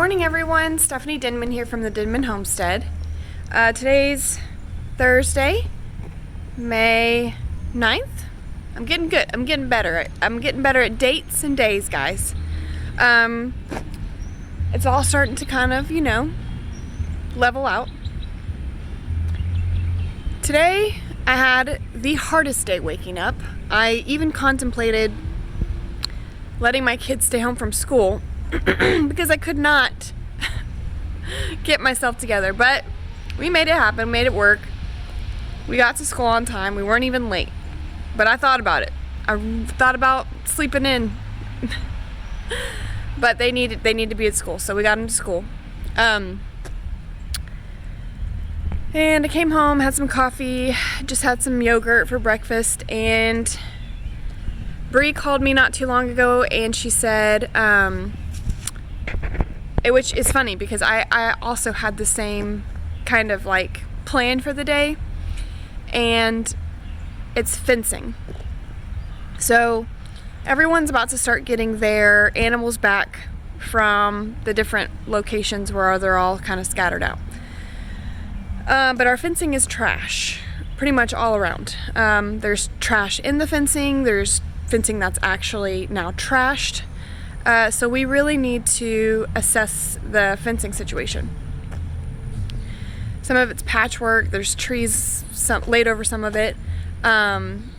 morning, everyone. Stephanie Denman here from the Denman Homestead. Today's Thursday, May 9th. I'm getting good. I'm getting better. I'm getting better at dates and days, guys. It's all starting to kind of, level out. Today, I had the hardest day waking up. I even contemplated letting my kids stay home from school because I could not get myself together, but we made it happen, made it work. We got to school on time. We weren't even late, but I thought about it. I thought about sleeping in, but they need to be at school, so we got them to school. And I came home, had some coffee, just had some yogurt for breakfast, and Bree called me not too long ago, and she said, which is funny because I also had the same kind of like plan for the day, and it's fencing. So everyone's about to start getting their animals back from the different locations where they're all kind of scattered out. But our fencing is trash, pretty much all around. There's trash in the fencing, there's fencing that's actually now trashed. So we really need to assess the fencing situation. Some of it's patchwork, there's trees laid over some of it. And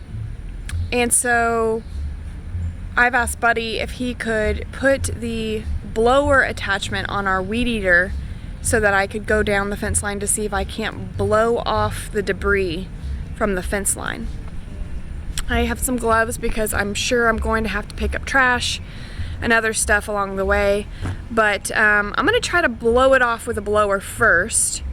so I've asked Buddy if he could put the blower attachment on our weed eater so that I could go down the fence line to see if I can't blow off the debris from the fence line. I have some gloves because I'm sure I'm going to have to pick up trash and other stuff along the way, but I'm going to try to blow it off with a blower first,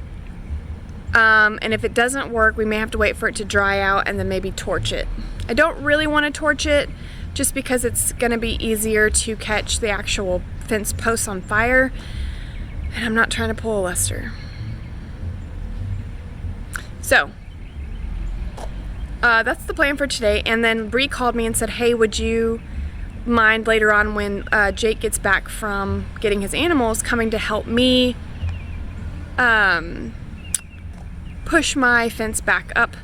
and if it doesn't work, we may have to wait for it to dry out and then maybe torch it. I don't really want to torch it just because it's going to be easier to catch the actual fence posts on fire, and I'm not trying to pull a Lester. So that's the plan for today. And then Bree called me and said, hey, would you mind later on when Jake gets back from getting his animals coming to help me push my fence back up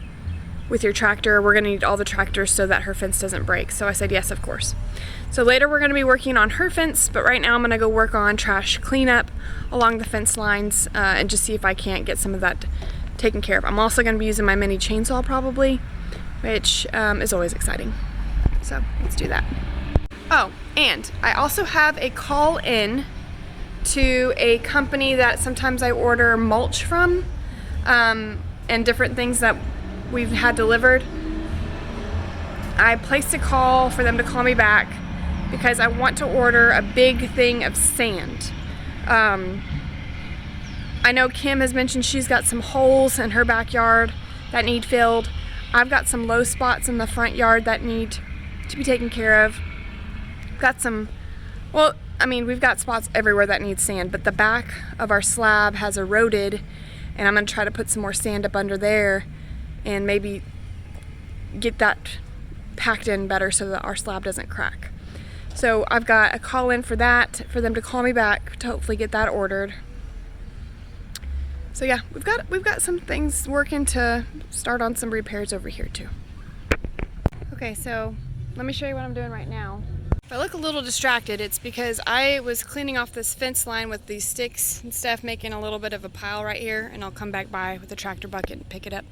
with your tractor? We're gonna need all the tractors so that her fence doesn't break. So I said yes, of course. So later we're gonna be working on her fence, but right now I'm gonna go work on trash cleanup along the fence lines and just see if I can't get some of that taken care of. I'm also gonna be using my mini chainsaw probably, which is always exciting. So let's do that. Oh, and I also have a call in to a company that sometimes I order mulch from, and different things that we've had delivered. I placed a call for them to call me back because I want to order a big thing of sand. I know Kim has mentioned she's got some holes in her backyard that need filled. I've got some low spots in the front yard that need to be taken care of. Got some, we've got spots everywhere that need sand, but the back of our slab has eroded, and I'm going to try to put some more sand up under there and maybe get that packed in better so that our slab doesn't crack. So I've got a call in for that, for them to call me back to hopefully get that ordered. So yeah, we've got some things working to start on some repairs over here too. Okay, so let me show you what I'm doing right now. If I look a little distracted, it's because I was cleaning off this fence line with these sticks and stuff, making a little bit of a pile right here, and I'll come back by with a tractor bucket and pick it up.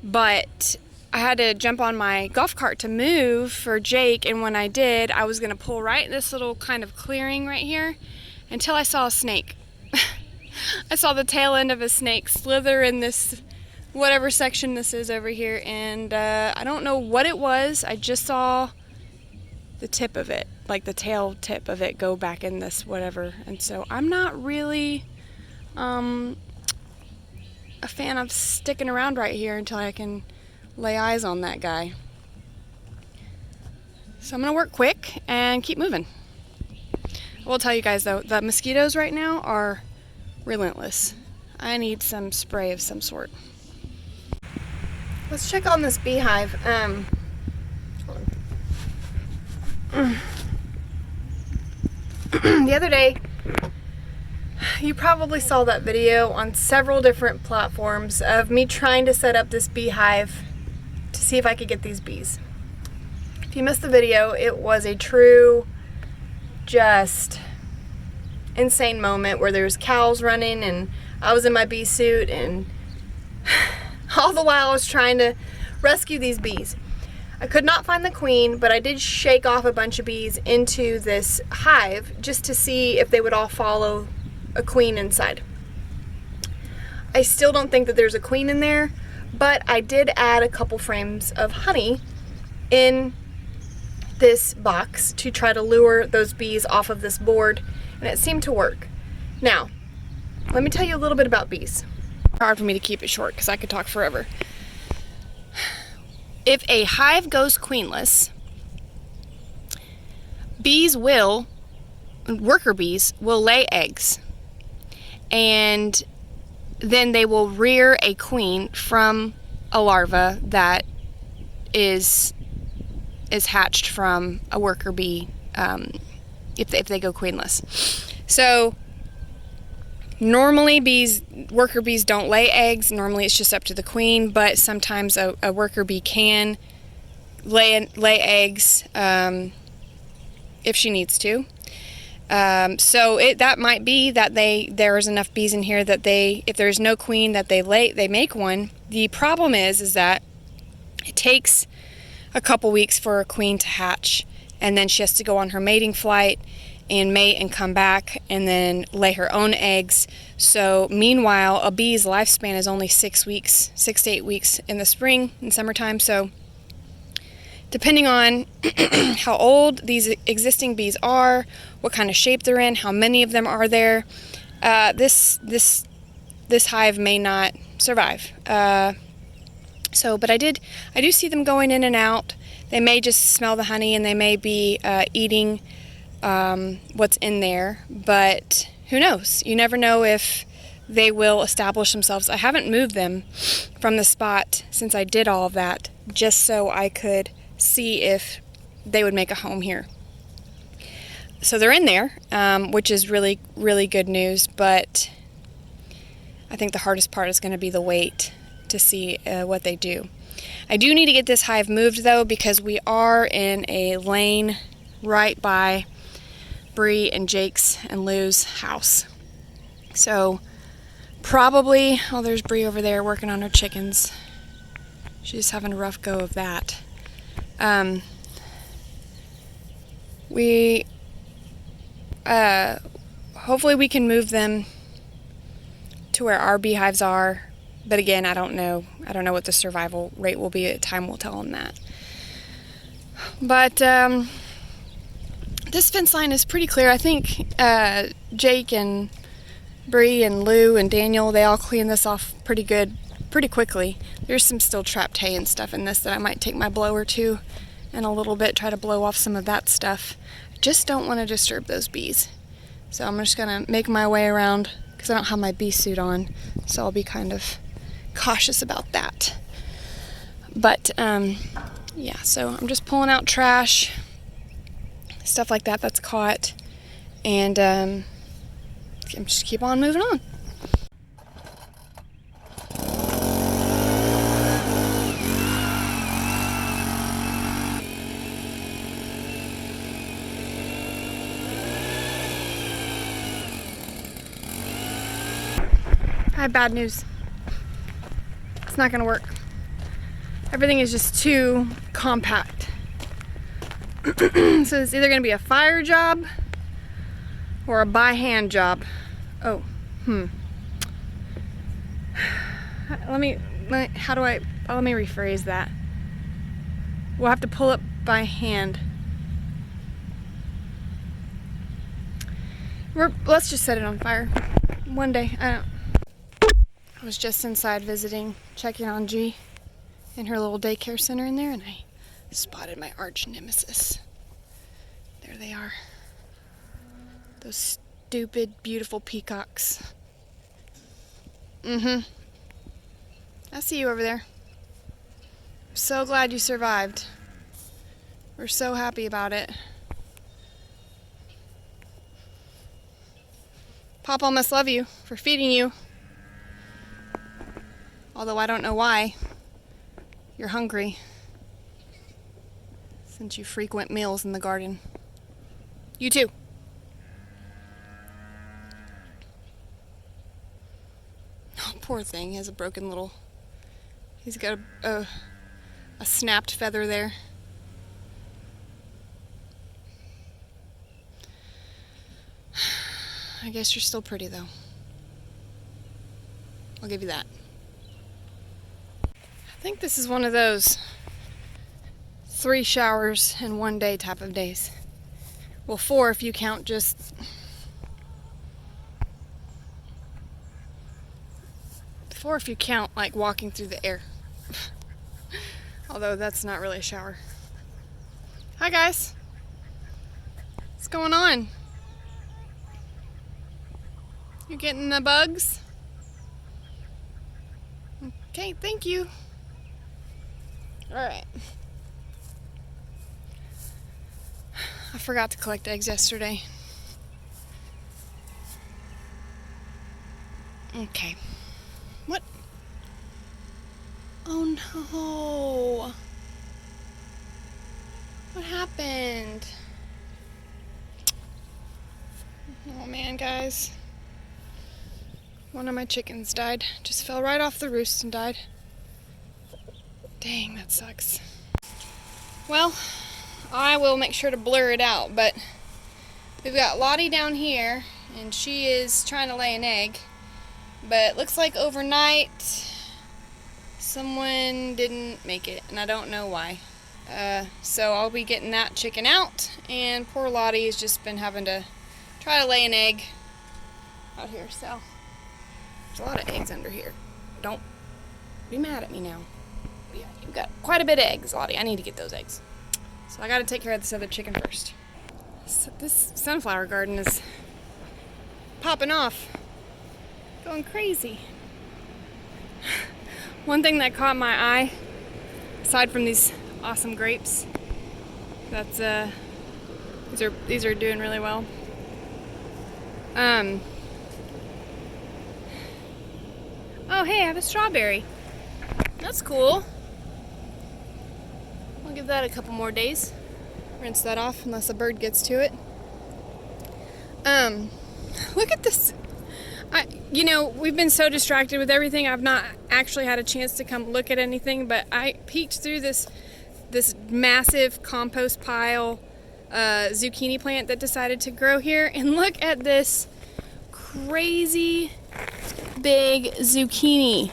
But I had to jump on my golf cart to move for Jake, and when I did, I was gonna pull right in this little kind of clearing right here until I saw a snake. I saw the tail end of a snake slither in this, whatever section this is over here, and I don't know what it was. I just saw the tip of it, like the tail tip of it, go back in this whatever, and so I'm not really a fan of sticking around right here until I can lay eyes on that guy. So I'm gonna work quick and keep moving. I will tell you guys though, the mosquitoes right now are relentless. I need some spray of some sort. Let's check on this beehive. The other day You probably saw that video on several different platforms of me trying to set up this beehive to see if I could get these bees. If you missed the video, it was a true, just insane moment where there was cows running and I was in my bee suit, and all the while I was trying to rescue these bees. I could not find the queen, but I did shake off a bunch of bees into this hive just to see if they would all follow a queen inside. I still don't think that there's a queen in there, but I did add a couple frames of honey in this box to try to lure those bees off of this board, and it seemed to work. Now, let me tell you a little bit about bees. It's hard for me to keep it short because I could talk forever. If a hive goes queenless, worker bees will lay eggs, and then they will rear a queen from a larva that is hatched from a worker bee if they go queenless. So normally worker bees don't lay eggs. Normally it's just up to the queen, but sometimes a worker bee can lay eggs if she needs to. So that might be that there's enough bees in here that if there's no queen, that they make one. The problem is that it takes a couple weeks for a queen to hatch, and then she has to go on her mating flight and mate and come back and then lay her own eggs. So meanwhile, a bee's lifespan is only 6 to 8 weeks in the spring and summertime. So depending on how old these existing bees are, what kind of shape they're in, how many of them are there, this hive may not survive. But I do see them going in and out. They may just smell the honey and they may be eating what's in there, but who knows? You never know if they will establish themselves. I haven't moved them from the spot since I did all of that, just so I could see if they would make a home here. So they're in there, which is really, really good news, but I think the hardest part is going to be the wait to see what they do. I do need to get this hive moved though, because we are in a lane right by Bree and Jake's and Lou's house. So probably, oh, there's Bree over there working on her chickens. She's having a rough go of that. Hopefully we can move them to where our beehives are, but again, I don't know what the survival rate will be. Time will tell them that. But this fence line is pretty clear. I think Jake and Bree and Lou and Daniel, they all clean this off pretty quickly. There's some still trapped hay and stuff in this that I might take my blower to in a little bit, try to blow off some of that stuff. I just don't want to disturb those bees. So I'm just gonna make my way around because I don't have my bee suit on, so I'll be kind of cautious about that. But yeah, so I'm just pulling out trash, stuff like that that's caught, and I'm just keep on moving on. I have bad news. It's not gonna work. Everything is just too compact. So it's either gonna be a fire job or a by hand job. Oh, let me rephrase that. We'll have to pull it by hand. Let's just set it on fire one day. I was just inside visiting, checking on G in her little daycare center in there, and I spotted my arch nemesis. There they are. Those stupid, beautiful peacocks. I see you over there. I'm so glad you survived. We're so happy about it. Papa must love you for feeding you. Although I don't know why. You're hungry. Since you frequent meals in the garden. You too. Oh, poor thing. He has a broken little... He's got a snapped feather there. I guess you're still pretty though. I'll give you that. I think this is one of those 3 showers in 1 day type of days. Well, 4 if you count just... 4 if you count like walking through the air. Although that's not really a shower. Hi guys. What's going on? You getting the bugs? Okay, thank you. Alright. I forgot to collect eggs yesterday. Okay. What? Oh no. What happened? Oh man, guys. One of my chickens died. Just fell right off the roost and died. Dang, that sucks. Well, I will make sure to blur it out, but we've got Lottie down here, and she is trying to lay an egg. But it looks like overnight someone didn't make it, and I don't know why. So I'll be getting that chicken out, and poor Lottie has just been having to try to lay an egg out here, so there's a lot of eggs under here. Don't be mad at me now. Yeah, you've got quite a bit of eggs, Lottie. I need to get those eggs. So I gotta take care of this other chicken first. So this sunflower garden is popping off. Going crazy. One thing that caught my eye, aside from these awesome grapes, that's these are doing really well. Oh hey, I have a strawberry. That's cool. I'll give that a couple more days. Rinse that off unless a bird gets to it. Look at this. You know, we've been so distracted with everything, I've not actually had a chance to come look at anything, but I peeked through this massive compost pile zucchini plant that decided to grow here, and look at this crazy big zucchini.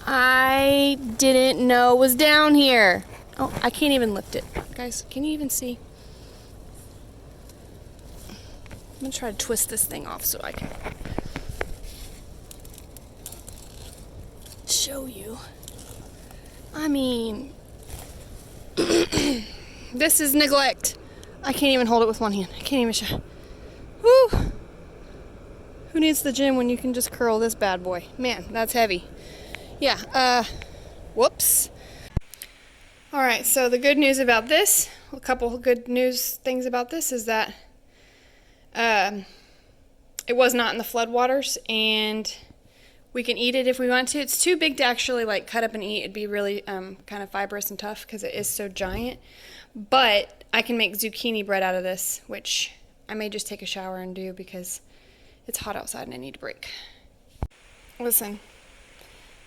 I didn't know was down here. Oh, I can't even lift it. Guys, can you even see? I'm gonna try to twist this thing off so I can show you. I mean, this is neglect. I can't even hold it with one hand. I can't even show. Woo! Who needs the gym when you can just curl this bad boy? Man, that's heavy. Yeah, whoops. Alright, so the good news about this, a couple good news things about this is that it was not in the floodwaters, and we can eat it if we want to. It's too big to actually like cut up and eat. It'd be really kind of fibrous and tough because it is so giant. But I can make zucchini bread out of this, which I may just take a shower and do because it's hot outside and I need a break. Listen,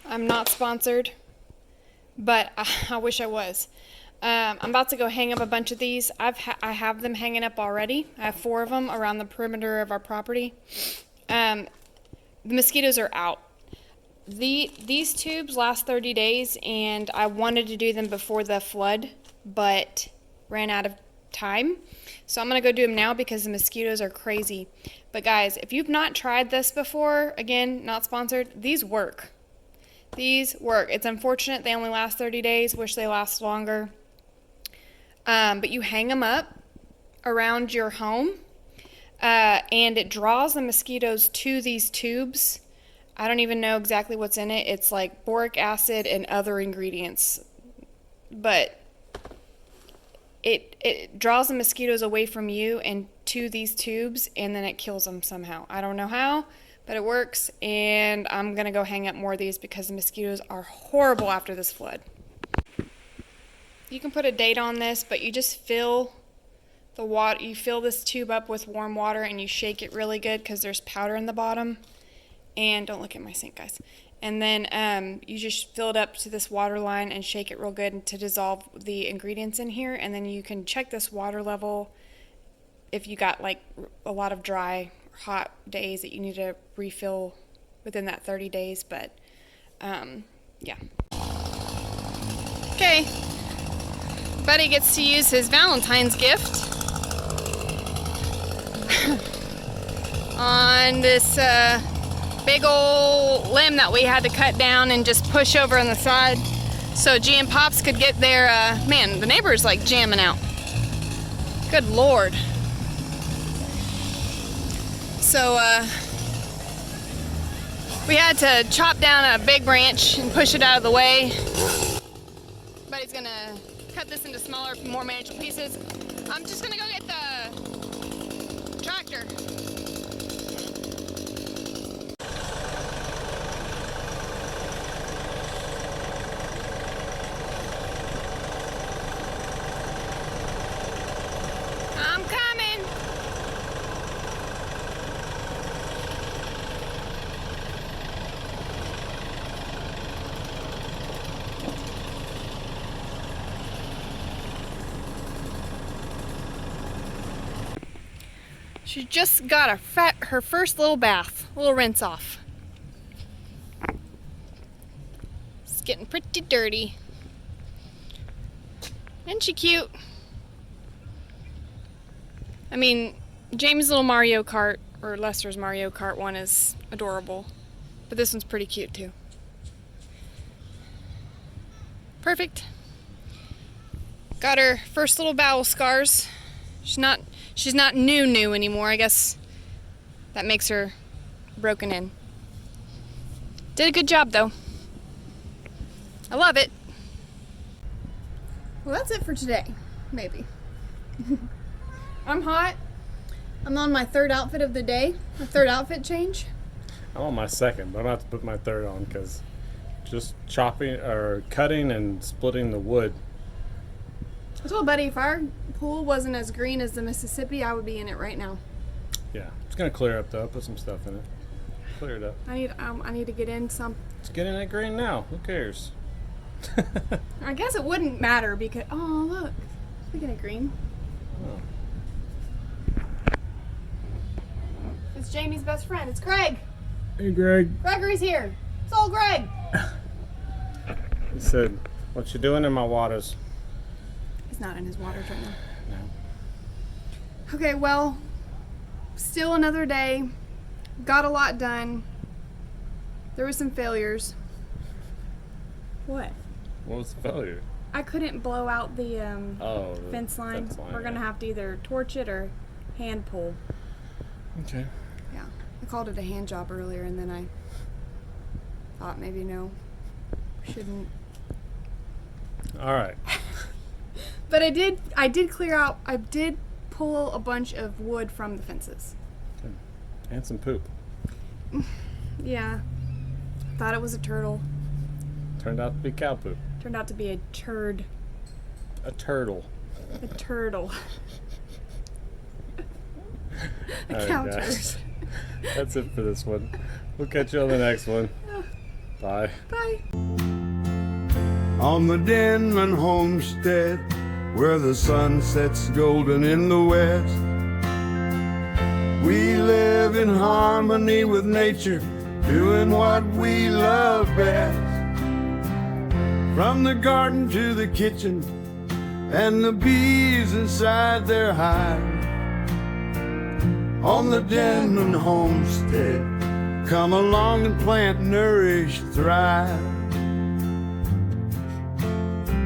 I'm not sponsored, but I wish I was. I'm about to go hang up a bunch of these. I have them hanging up already. I have 4 of them around the perimeter of our property. The mosquitoes are out. These tubes last 30 days, and I wanted to do them before the flood, but ran out of time. So I'm going to go do them now because the mosquitoes are crazy. But guys, if you've not tried this before, again, not sponsored, these work. These work. It's unfortunate they only last 30 days. Wish they last longer. But you hang them up around your home, and it draws the mosquitoes to these tubes. I don't even know exactly what's in it. It's like boric acid and other ingredients. But it draws the mosquitoes away from you and to these tubes, and then it kills them somehow. I don't know how, but it works, and I'm gonna go hang up more of these because the mosquitoes are horrible after this flood. You can put a date on this, but you just fill the water, you fill this tube up with warm water and you shake it really good because there's powder in the bottom. And don't look at my sink, guys. And then you just fill it up to this water line and shake it real good to dissolve the ingredients in here. And then you can check this water level if you got like a lot of dry, hot days that you need to refill within that 30 days. But yeah. Okay. Buddy gets to use his Valentine's gift on this big old limb that we had to cut down and just push over on the side so G and Pops could get their, man, the neighbor's like jamming out. Good Lord. So we had to chop down a big branch and push it out of the way. Buddy's gonna cut this into smaller, more manageable pieces. I'm just gonna go get the tractor. I'm coming. She just got her first little bath, little rinse off. It's getting pretty dirty. Isn't she cute? I mean, Jamie's little Mario Kart, or Lester's Mario Kart one is adorable, but this one's pretty cute too. Perfect. Got her first little bowel scars. She's not new anymore. I guess that makes her broken in. Did a good job though. I love it. Well, that's it for today, maybe. I'm hot. I'm on my third outfit of the day, my third outfit change. I'm on my second, but I'm about to put my third on because just chopping or cutting and splitting the wood. I told Buddy if our pool wasn't as green as the Mississippi, I would be in it right now. Yeah, it's gonna clear up though. Put some stuff in it. Clear it up. I need to get in some. Let's get in that green now. Who cares? I guess it wouldn't matter because look, speaking of green, it's Jamie's best friend. It's Greg. Hey, Greg. Gregory's here. It's old Greg. He said, "What you doing in my waters?" He's not in his waters right now. No. Okay, well, still another day. Got a lot done. There was some failures. What? What was the failure? I couldn't blow out the the fence line. We're gonna have to either torch it or hand pull. Okay. Yeah, I called it a hand job earlier, and then I thought maybe no, shouldn't. All right. But I did clear out. I did pull a bunch of wood from the fences. Good. And some poop. Yeah, thought it was a turtle. Turned out to be cow poop. Turned out to be a turd. A turtle. A turtle. A All cow right, turd. guys. That's it for this one. We'll catch you on the next one. Bye. Bye. On the Denman homestead, where the sun sets golden in the west, we live in harmony with nature, doing what we love best. From the garden to the kitchen, and the bees inside their hive. On the Denman homestead, come along and plant, nourish, thrive.